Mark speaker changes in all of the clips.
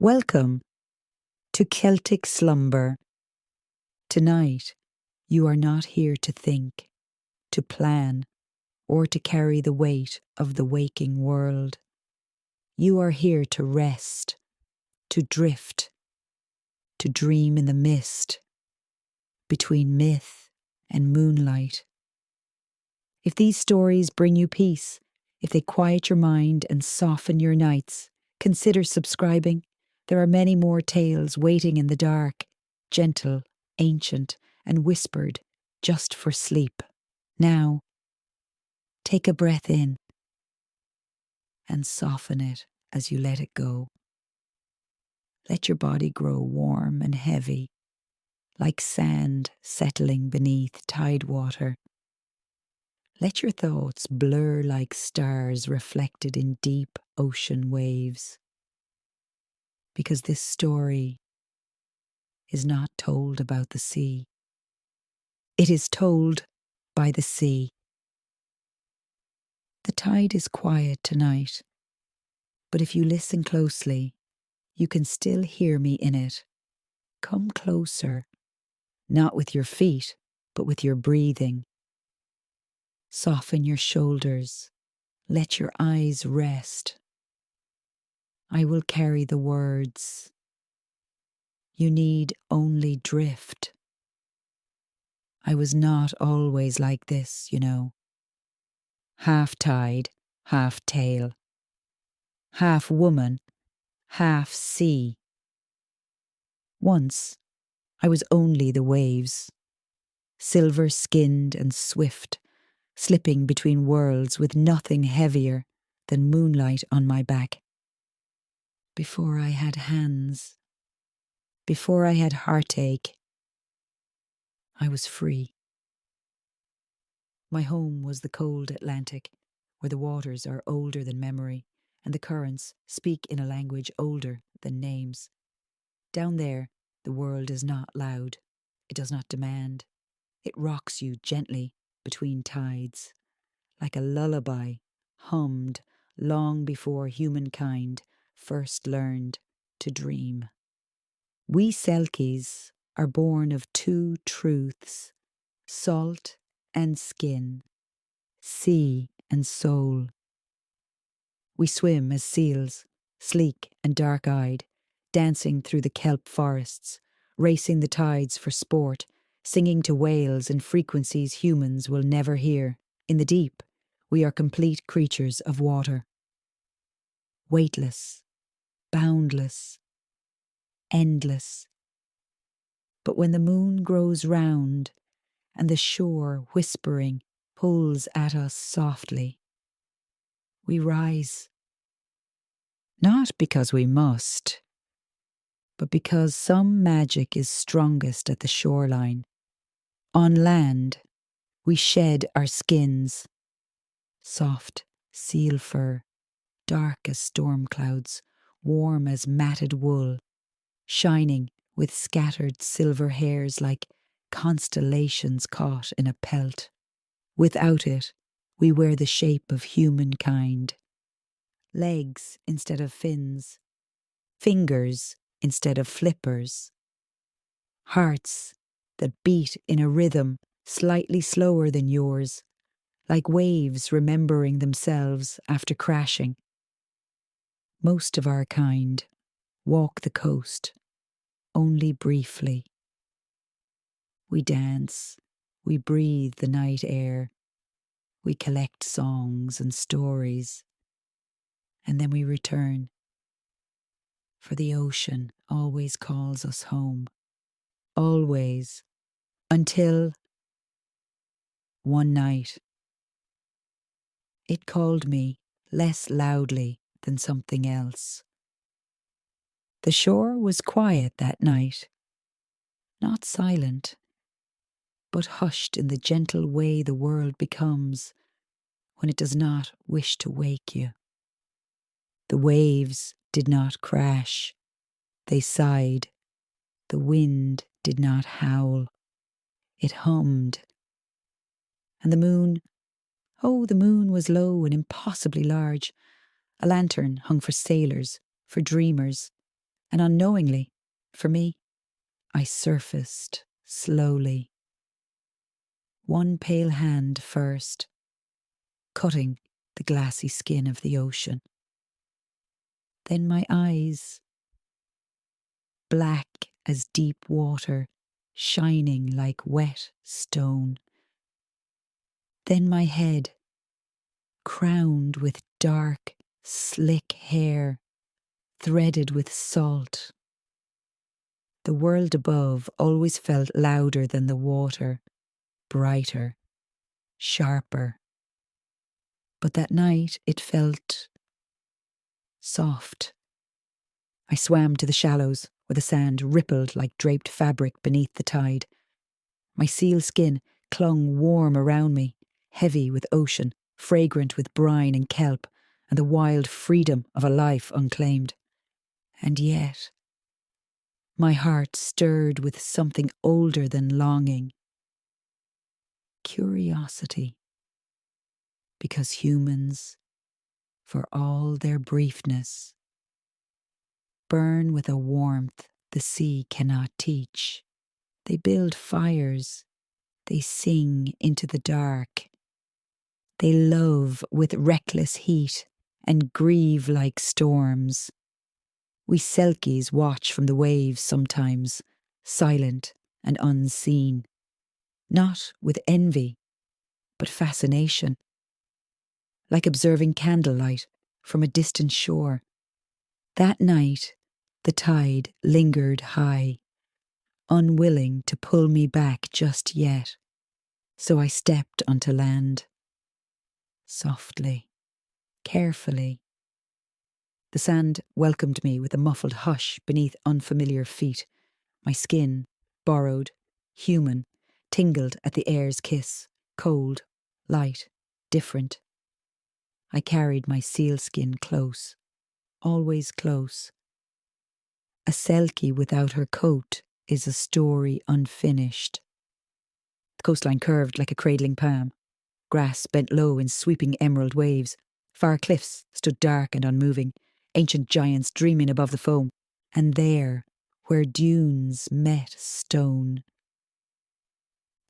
Speaker 1: Welcome to Celtic Slumber. Tonight, you are not here to think, to plan, or to carry the weight of the waking world. You are here to rest, to drift, to dream in the mist, between myth and moonlight. If these stories bring you peace, if they quiet your mind and soften your nights, consider subscribing. There are many more tales waiting in the dark, gentle, ancient, and whispered just for sleep. Now, take a breath in and soften it as you let it go. Let your body grow warm and heavy, like sand settling beneath tide water. Let your thoughts blur like stars reflected in deep ocean waves. Because this story is not told about the sea. It is told by the sea. The tide is quiet tonight, but if you listen closely, you can still hear me in it. Come closer, not with your feet, but with your breathing. Soften your shoulders. Let your eyes rest. I will carry the words. You need only drift. I was not always like this, you know. Half tide, half tail. Half woman, half sea. Once, I was only the waves, silver-skinned and swift, slipping between worlds with nothing heavier than moonlight on my back. Before I had hands, before I had heartache, I was free. My home was the cold Atlantic, where the waters are older than memory, and the currents speak in a language older than names. Down there, the world is not loud. It does not demand. It rocks you gently between tides, like a lullaby hummed long before humankind first learned to dream. We Selkies are born of two truths, salt and skin, sea and soul. We swim as seals, sleek and dark-eyed, dancing through the kelp forests, racing the tides for sport, singing to whales and frequencies humans will never hear. In the deep, we are complete creatures of water. Weightless, boundless, endless. But when the moon grows round and the shore, whispering, pulls at us softly, we rise. Not because we must, but because some magic is strongest at the shoreline. On land, we shed our skins, soft seal fur, dark as storm clouds, warm as matted wool, shining with scattered silver hairs like constellations caught in a pelt. Without it, we wear the shape of humankind. Legs instead of fins, fingers instead of flippers, hearts that beat in a rhythm slightly slower than yours, like waves remembering themselves after crashing. Most of our kind walk the coast, only briefly. We dance, we breathe the night air, we collect songs and stories, and then we return. For the ocean always calls us home. Always. Until one night, it called me less loudly than something else. The shore was quiet that night. Not silent, but hushed in the gentle way the world becomes when it does not wish to wake you. The waves did not crash. They sighed. The wind did not howl. It hummed. And the moon, oh, the moon was low and impossibly large. A lantern hung for sailors, for dreamers, And unknowingly, for me, I surfaced slowly. One pale hand first, cutting the glassy skin of the ocean. Then my eyes, black as deep water, shining like wet stone. Then my head, crowned with dark, slick hair, threaded with salt. The world above always felt louder than the water, brighter, sharper. But that night it felt soft. I swam to the shallows where the sand rippled like draped fabric beneath the tide. My seal skin clung warm around me, heavy with ocean, fragrant with brine and kelp, and the wild freedom of a life unclaimed. And yet, my heart stirred with something older than longing. Curiosity. Because humans, for all their briefness, burn with a warmth the sea cannot teach. They build fires, they sing into the dark. They love with reckless heat and grieve like storms. We Selkies watch from the waves sometimes, silent and unseen, not with envy, but fascination, like observing candlelight from a distant shore. That night, the tide lingered high, unwilling to pull me back just yet, so I stepped onto land. Softly, carefully. The sand welcomed me with a muffled hush beneath unfamiliar feet. My skin, borrowed, human, tingled at the air's kiss, cold, light, different. I carried my sealskin close, always close. A Selkie without her coat is a story unfinished. The coastline curved like a cradling palm. Grass bent low in sweeping emerald waves. Far cliffs stood dark and unmoving, ancient giants dreaming above the foam. And there, where dunes met stone,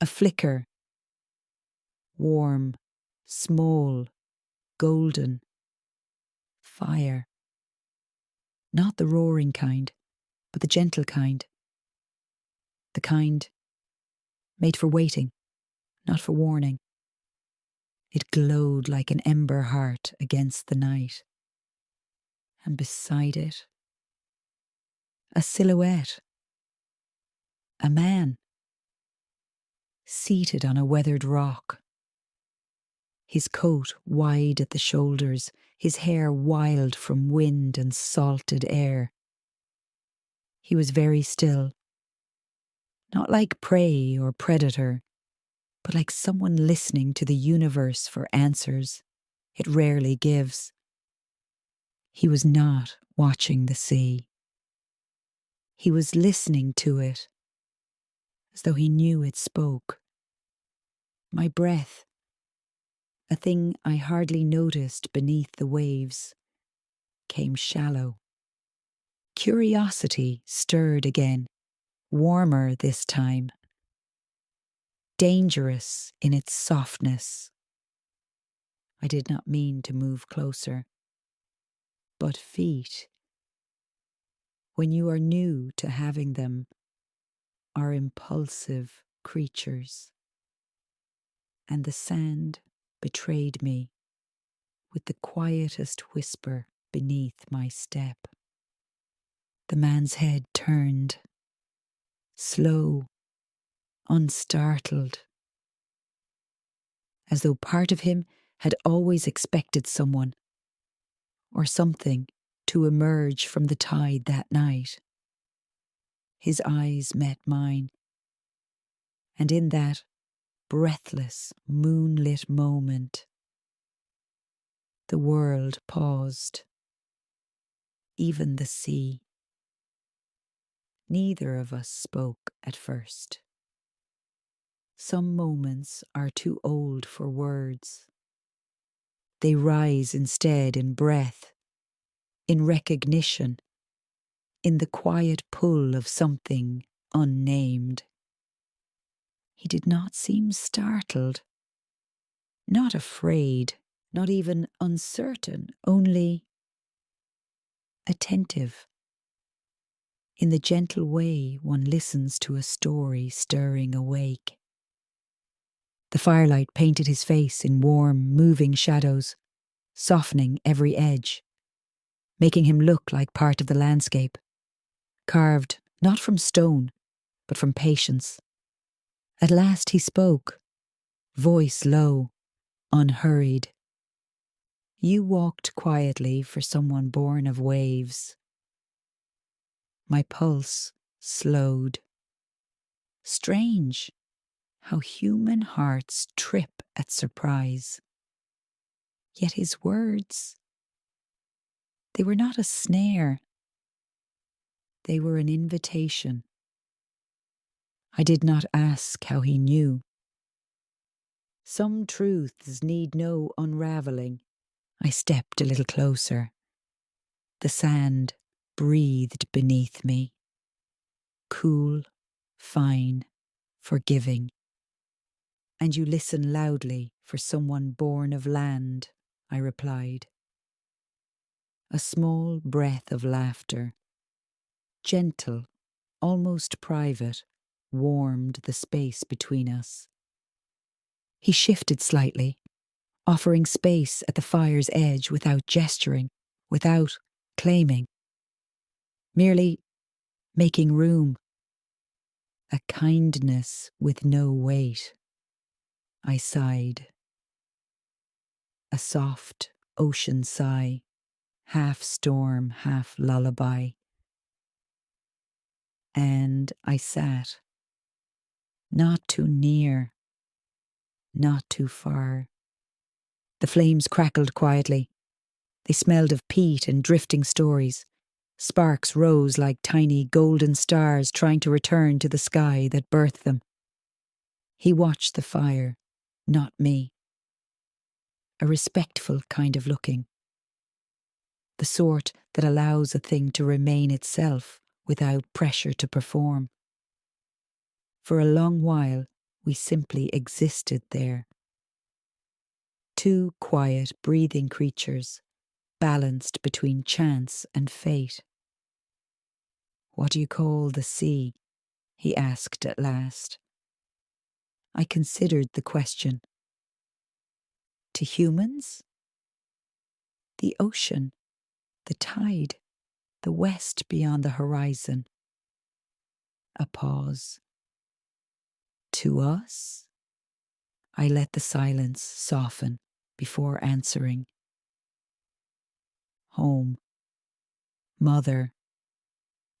Speaker 1: a flicker, warm, small, golden, fire. Not the roaring kind, but the gentle kind. The kind made for waiting, not for warning. It glowed like an ember heart against the night. And beside it, a silhouette. A man, seated on a weathered rock. His coat wide at the shoulders, his hair wild from wind and salted air. He was very still, not like prey or predator, but like someone listening to the universe for answers it rarely gives. He was not watching the sea. He was listening to it, as though he knew it spoke. My breath, a thing I hardly noticed beneath the waves, came shallow. Curiosity stirred again, warmer this time, dangerous in its softness. I did not mean to move closer, but feet, when you are new to having them, are impulsive creatures. And the sand betrayed me with the quietest whisper beneath my step. The man's head turned, slow, unstartled, as though part of him had always expected someone or something to emerge from the tide that night. His eyes met mine, and in that breathless, moonlit moment, the world paused, even the sea. Neither of us spoke at first. Some moments are too old for words. They rise instead in breath, in recognition, in the quiet pull of something unnamed. He did not seem startled, not afraid, not even uncertain, only attentive, in the gentle way one listens to a story stirring awake. The firelight painted his face in warm, moving shadows, softening every edge, making him look like part of the landscape, carved not from stone, but from patience. At last he spoke, voice low, unhurried. You walked quietly for someone born of waves. My pulse slowed. Strange how human hearts trip at surprise. Yet his words, they were not a snare. They were an invitation. I did not ask how he knew. Some truths need no unravelling. I stepped a little closer. The sand breathed beneath me. Cool, fine, forgiving. And you listen loudly for someone born of land, I replied. A small breath of laughter, gentle, almost private, warmed the space between us. He shifted slightly, offering space at the fire's edge without gesturing, without claiming, merely making room. A kindness with no weight. I sighed. A soft ocean sigh, half storm, half lullaby. And I sat, not too near, not too far. The flames crackled quietly. They smelled of peat and drifting stories. Sparks rose like tiny golden stars trying to return to the sky that birthed them. He watched the fire, not me. A respectful kind of looking. The sort that allows a thing to remain itself without pressure to perform. For a long while, we simply existed there. Two quiet, breathing creatures, balanced between chance and fate. What do you call the sea? He asked at last. I considered the question. To humans? The ocean, the tide, the west beyond the horizon. A pause. To us? I let the silence soften before answering. Home. Mother.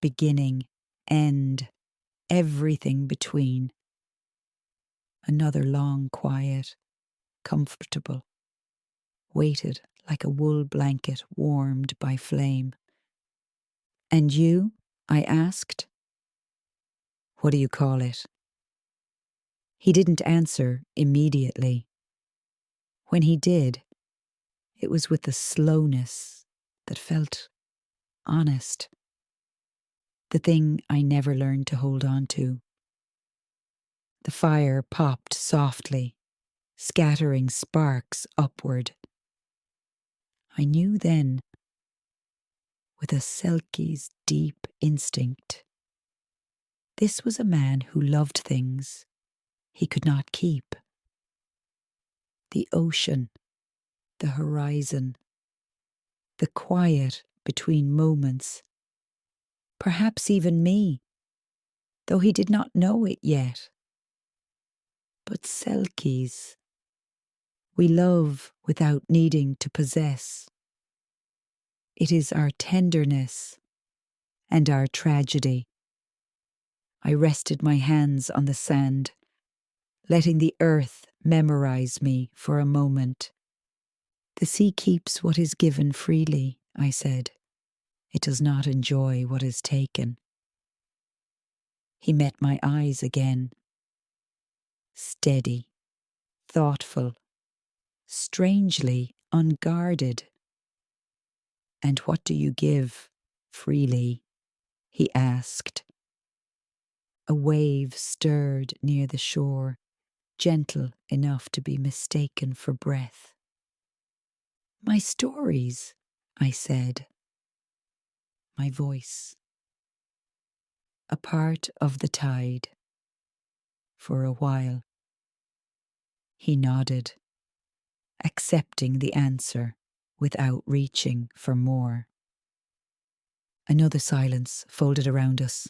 Speaker 1: Beginning. End. Everything between. Another long quiet, comfortable, weighted like a wool blanket warmed by flame. And you? I asked. What do you call it? He didn't answer immediately. When he did, it was with a slowness that felt honest. The thing I never learned to hold on to. The fire popped softly, scattering sparks upward. I knew then, with a Selkie's deep instinct, this was a man who loved things he could not keep. The ocean, the horizon, the quiet between moments, perhaps even me, though he did not know it yet. But Selkies, we love without needing to possess. It is our tenderness and our tragedy. I rested my hands on the sand, letting the earth memorize me for a moment. The sea keeps what is given freely, I said. It does not enjoy what is taken. He met my eyes again. Steady, thoughtful, strangely unguarded. And what do you give freely? he asked. A wave stirred near the shore, gentle enough to be mistaken for breath. My stories, I said. My voice. A part of the tide. For a while. He nodded, accepting the answer without reaching for more. Another silence folded around us.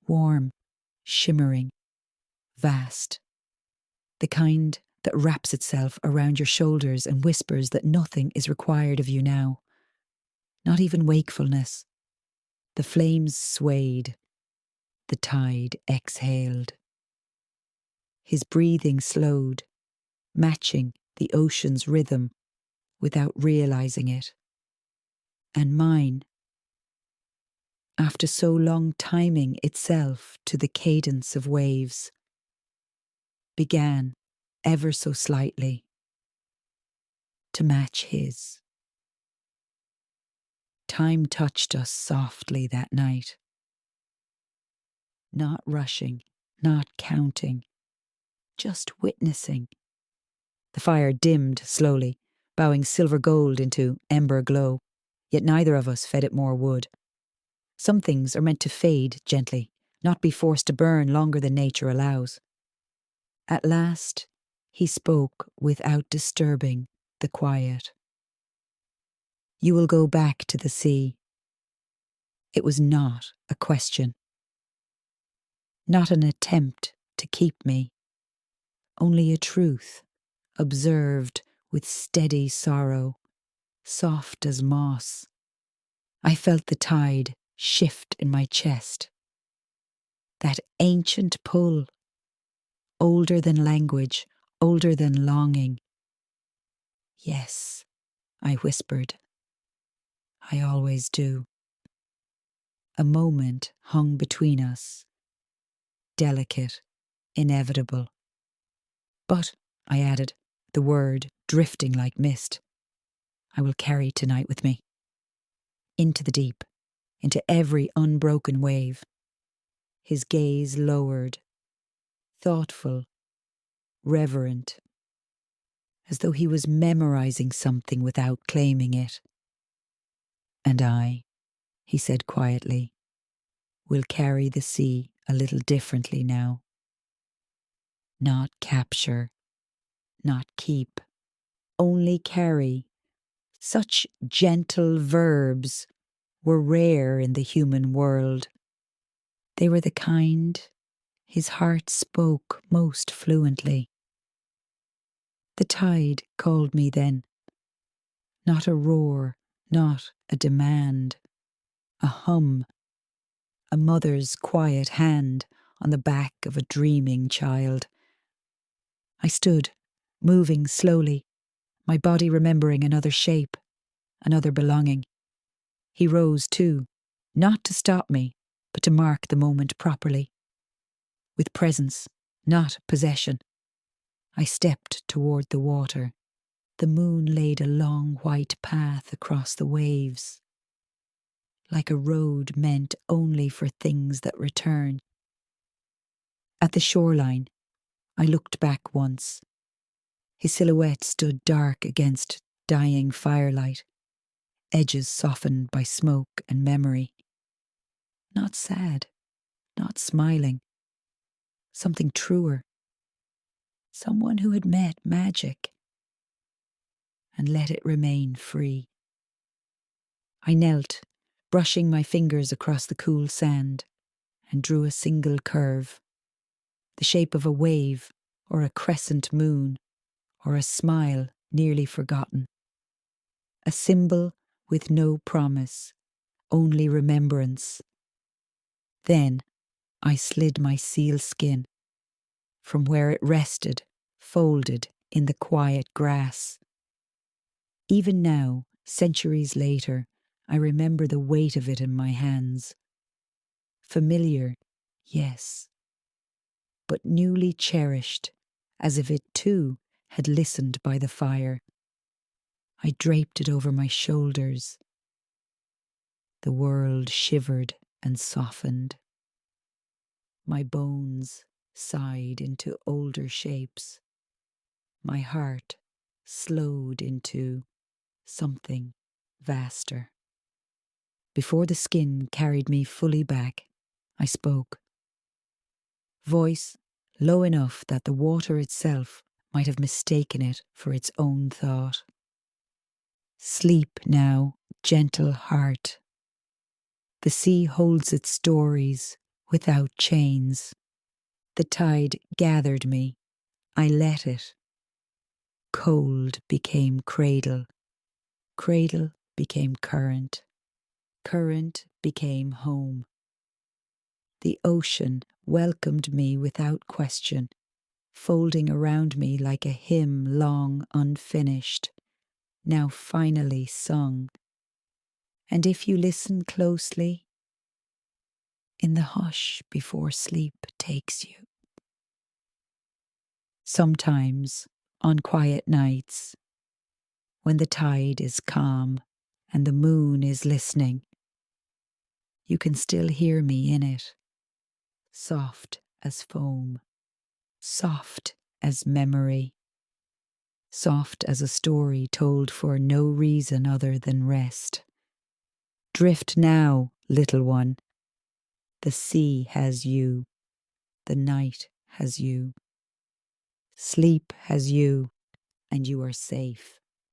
Speaker 1: Warm, shimmering, vast. The kind that wraps itself around your shoulders and whispers that nothing is required of you now. Not even wakefulness. The flames swayed. The tide exhaled. His breathing slowed, matching the ocean's rhythm without realizing it. And mine, after so long timing itself to the cadence of waves, began ever so slightly to match his. Time touched us softly that night. Not rushing, not counting, just witnessing. The fire dimmed slowly, bowing silver gold into ember glow, yet neither of us fed it more wood. Some things are meant to fade gently, not be forced to burn longer than nature allows. At last, he spoke without disturbing the quiet. You will go back to the sea. It was not a question. Not an attempt to keep me. Only a truth, observed with steady sorrow, soft as moss. I felt the tide shift in my chest. That ancient pull, older than language, older than longing. Yes, I whispered. I always do. A moment hung between us, delicate, inevitable. But, I added, the word drifting like mist, I will carry tonight with me. Into the deep, into every unbroken wave. His gaze lowered, thoughtful, reverent, as though he was memorizing something without claiming it. And I, he said quietly, will carry the sea a little differently now. Not capture, not keep, only carry. Such gentle verbs were rare in the human world. They were the kind his heart spoke most fluently. The tide called me then. Not a roar, not a demand. A hum. A mother's quiet hand on the back of a dreaming child. I stood, moving slowly, my body remembering another shape, another belonging. He rose too, not to stop me, but to mark the moment properly. With presence, not possession. I stepped toward the water. The moon laid a long white path across the waves, like a road meant only for things that return. At the shoreline, I looked back once. His silhouette stood dark against dying firelight, edges softened by smoke and memory. Not sad, not smiling. Something truer. Someone who had met magic and let it remain free. I knelt, brushing my fingers across the cool sand, and drew a single curve, the shape of a wave or a crescent moon or a smile nearly forgotten. A symbol with no promise, only remembrance. Then I slid my sealskin from where it rested, folded in the quiet grass. Even now, centuries later, I remember the weight of it in my hands. Familiar, yes, but newly cherished, as if it too had listened by the fire. I draped it over my shoulders. the world shivered and softened. My bones sighed into older shapes. My heart slowed into something vaster. Before the skin carried me fully back, I spoke. Voice low enough that the water itself might have mistaken it for its own thought. Sleep now, gentle heart. The sea holds its stories without chains. The tide gathered me. I let it. Cold became cradle. Cradle became current. Current became home. The ocean welcomed me without question, folding around me like a hymn long unfinished, now finally sung. And if you listen closely, in the hush before sleep takes you. Sometimes, on quiet nights, when the tide is calm and the moon is listening, you can still hear me in it, soft as foam, soft as memory, soft as a story told for no reason other than rest. Drift now, little one. The sea has you. The night has you. Sleep has you, and you are safe.